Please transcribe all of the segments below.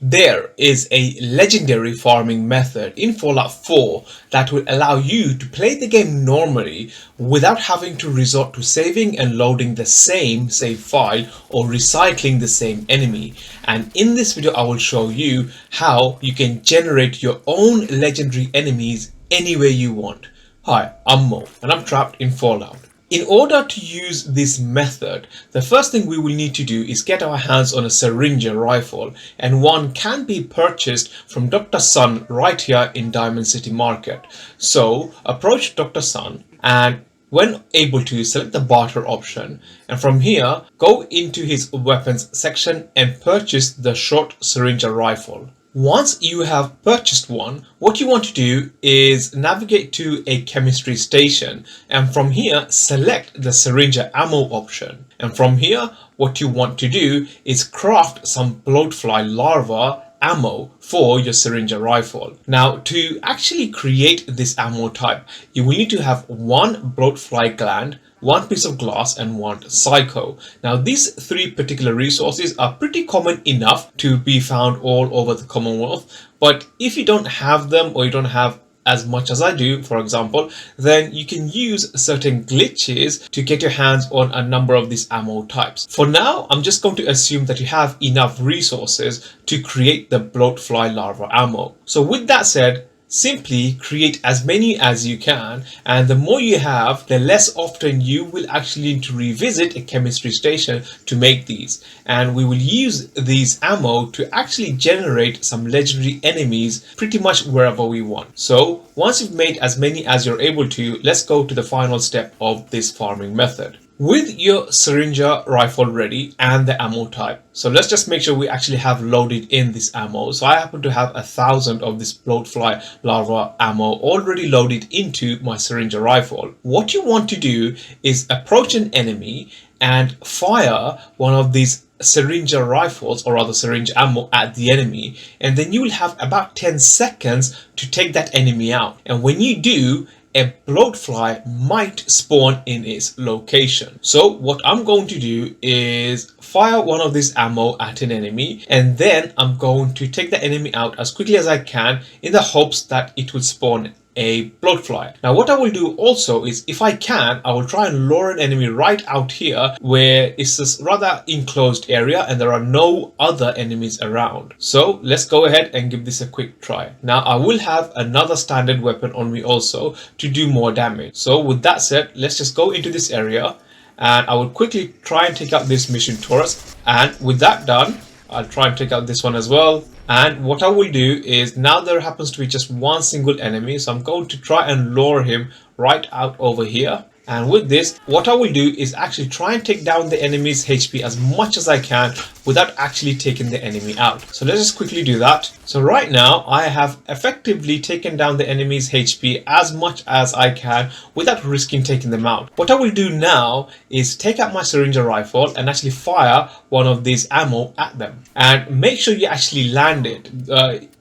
There is a legendary farming method in Fallout 4 that will allow you to play the game normally without having to resort to saving and loading the same save file or recycling the same enemy. And in this video I will show you how you can generate your own legendary enemies any way you want. Hi, I'm Mo and I'm trapped in Fallout. In order to use this method, the first thing we will need to do is get our hands on a Syringer rifle, and one can be purchased from Dr. Sun right here in Diamond City Market. So approach Dr. Sun and when able to select the barter option, and from here go into his weapons section and purchase the short Syringer rifle. Once you have purchased one, what you want to do is navigate to a chemistry station, and from here select the Syringer ammo option. And from here what you want to do is craft some Bloatfly larva ammo for your Syringer rifle. Now, to actually create this ammo type, you will need to have one Bloatfly gland, one piece of glass and one psycho. Now these three particular resources are pretty common enough to be found all over the Commonwealth, but if you don't have them or you don't have as much as I do, for example, then you can use certain glitches to get your hands on a number of these ammo types. For now, I'm just going to assume that you have enough resources to create the Bloatfly larva ammo. So with that said, simply create as many as you can, and the more you have, the less often you will actually need to revisit a chemistry station to make these. And we will use these ammo to actually generate some legendary enemies pretty much wherever we want. So once you've made as many as you're able to, let's go to the final step of this farming method. With your Syringer rifle ready and the ammo type, so let's just make sure we actually have loaded in this ammo. So I happen to have 1,000 of this Bloatfly larva ammo already loaded into my Syringer rifle. What you want to do is approach an enemy and fire one of these Syringer rifles, or rather syringe ammo, at the enemy, and then you will have about 10 seconds to take that enemy out. And when you do, a Bloatfly might spawn in its location. So what I'm going to do is fire one of these ammo at an enemy, and then I'm going to take the enemy out as quickly as I can in the hopes that it will spawn a Bloatfly. Now what I will do also is, if I can, I will try and lure an enemy right out here where it's this rather enclosed area and there are no other enemies around. So let's go ahead and give this a quick try. Now I will have another standard weapon on me also to do more damage. So with that said, let's just go into this area and I will quickly try and take out this mission turret, and with that done, I'll try and take out this one as well. And what I will do is, now there happens to be just one single enemy, so I'm going to try and lure him right out over here. And with this, what I will do is actually try and take down the enemy's HP as much as I can without actually taking the enemy out. So let's just quickly do that. So right now I have effectively taken down the enemy's HP as much as I can without risking taking them out. What I will do now is take out my Syringer rifle and actually fire one of these ammo at them. And make sure you actually land it.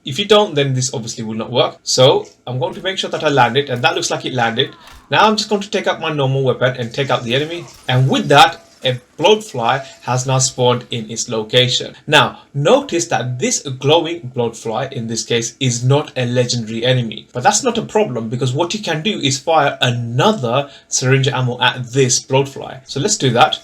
If you don't, then this obviously will not work. So I'm going to make sure that I land it, and that looks like it landed. Now I'm just going to take out my normal weapon and take out the enemy, and with that, a Bloatfly has now spawned in its location. Now notice that this glowing Bloatfly in this case is not a legendary enemy, but that's not a problem, because what you can do is fire another Syringer ammo at this Bloatfly. So let's do that.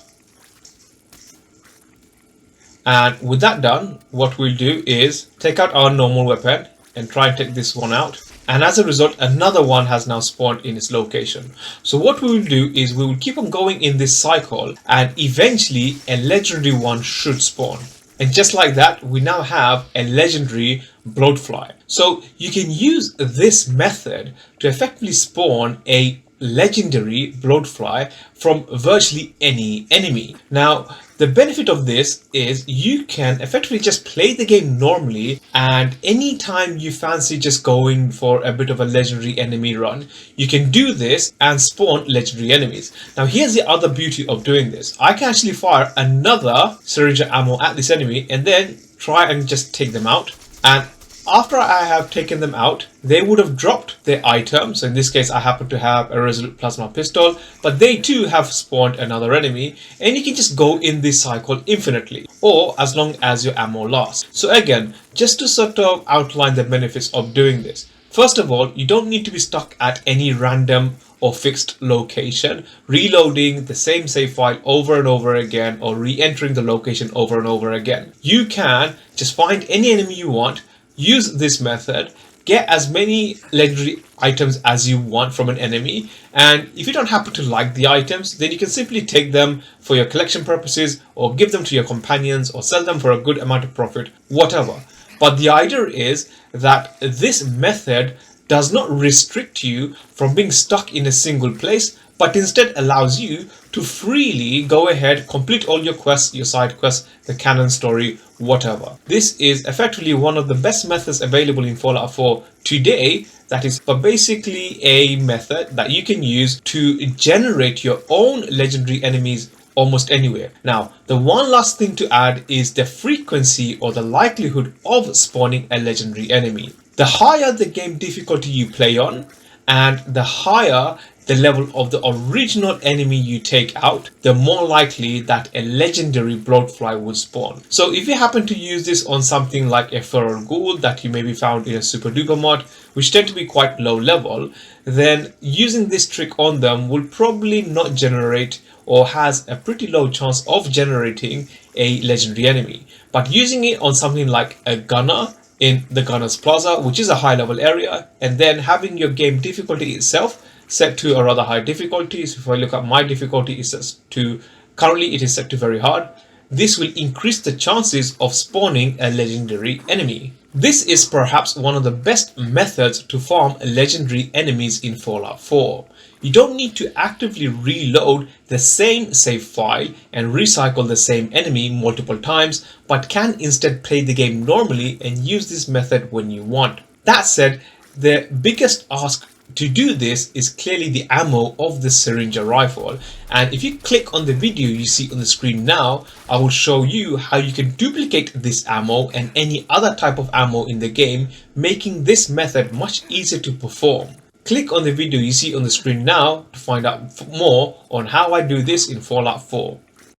And with that done, what we'll do is take out our normal weapon and try and take this one out. And as a result, another one has now spawned in its location. So what we will do is we will keep on going in this cycle, and eventually a legendary one should spawn. And just like that, we now have a legendary Bloatfly. So you can use this method to effectively spawn a legendary Bloatfly from virtually any enemy. Now the benefit of this is you can effectively just play the game normally, and anytime you fancy just going for a bit of a legendary enemy run, you can do this and spawn legendary enemies. Now here's the other beauty of doing this. I can actually fire another Syringer ammo at this enemy and then try and just take them out, and after I have taken them out, they would have dropped their items. So in this case, I happen to have a resolute plasma pistol, but they too have spawned another enemy, and you can just go in this cycle infinitely, or as long as your ammo lasts. So again, just to sort of outline the benefits of doing this. First of all, you don't need to be stuck at any random or fixed location, reloading the same save file over and over again, or re-entering the location over and over again. You can just find any enemy you want, use this method, get as many legendary items as you want from an enemy, and if you don't happen to like the items, then you can simply take them for your collection purposes, or give them to your companions, or sell them for a good amount of profit, whatever. But the idea is that this method does not restrict you from being stuck in a single place, but instead allows you to freely go ahead, complete all your quests, your side quests, the canon story, whatever. This is effectively one of the best methods available in Fallout 4 today. That is basically a method that you can use to generate your own legendary enemies almost anywhere. Now, the one last thing to add is the frequency or the likelihood of spawning a legendary enemy. The higher the game difficulty you play on, and the higher the level of the original enemy you take out, the more likely that a legendary Bloatfly would spawn. So if you happen to use this on something like a feral ghoul that you maybe found in a super duper mod, which tend to be quite low level, then using this trick on them will probably not generate, or has a pretty low chance of generating, a legendary enemy. But using it on something like a gunner in the Gunner's Plaza, which is a high level area, and then having your game difficulty itself set to a rather high difficulty. So if I look at my difficulty, it's set to, currently it is set to very hard. This will increase the chances of spawning a legendary enemy. This is perhaps one of the best methods to farm legendary enemies in Fallout 4. You don't need to actively reload the same save file and recycle the same enemy multiple times, but can instead play the game normally and use this method when you want. That said, the biggest ask to do this is clearly the ammo of the Syringer rifle, and if you click on the video you see on the screen now, I will show you how you can duplicate this ammo and any other type of ammo in the game, making this method much easier to perform. Click on the video you see on the screen now to find out more on how I do this in Fallout 4.